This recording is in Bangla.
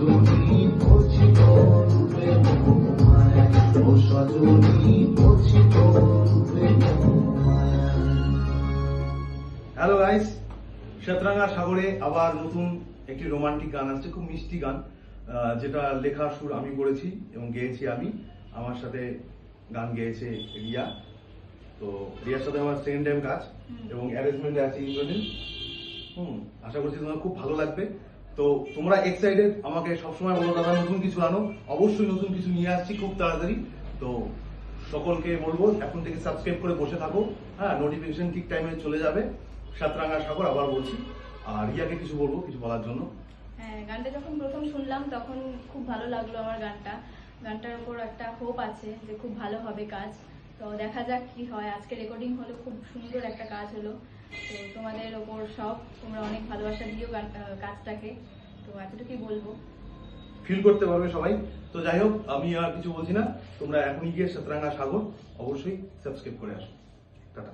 হ্যালো গাইস, সাতরাঙ্গা সাগরে আবার নতুন একটি রোমান্টিক গান আসছে, খুব মিষ্টি গান, যেটা লেখা সুর আমি করেছি এবং গেয়েছি আমি। আমার সাথে গান গেয়েছে রিয়া। তো রিয়ার সাথে আমার সেকেন্ড টাইম কাজ এবং অ্যারেঞ্জমেন্টে আছে ইন্দ্রনীল। আশা করছি তোমার খুব ভালো লাগবে। তো তোমরা এক্সাইটেড, আমাকে সবসময় বলো দাদা নতুন কিছু আনো। অবশ্যই নতুন কিছু নিয়ে আসছি খুব তাড়াতাড়ি। তো সকলকে বলবো এখন থেকে সাবস্ক্রাইব করে বসে থাকো। হ্যাঁ, নোটিফিকেশন ঠিক টাইমে চলে যাবে। সাতরাঙ্গা সাগর আবার বলছি। আর রিয়াকে কিছু বলবো, কিছু বলার জন্য। হ্যাঁ, গানটা যখন প্রথম শুনলাম তখন খুব ভালো লাগলো আমার গানটার উপর একটা হোপ আছে যে খুব ভালো হবে কাজ। তো দেখা যাক কি হয়। আজকে রেকর্ডিং হলো, খুব সুন্দর একটা কাজ হলো। তো তোমাদের ওপর সব, তোমরা অনেক ভালোবাসা দিও কাজটাকে। তো এতটুকুই বলবো, ফিল করতে পারবে সবাই। তো যাই হোক, আমি আর কিছু বলছি না, তোমরা এখনই গিয়ে সাতরাঙ্গা সাগর অবশ্যই সাবস্ক্রাইব করে আসো। টাটা।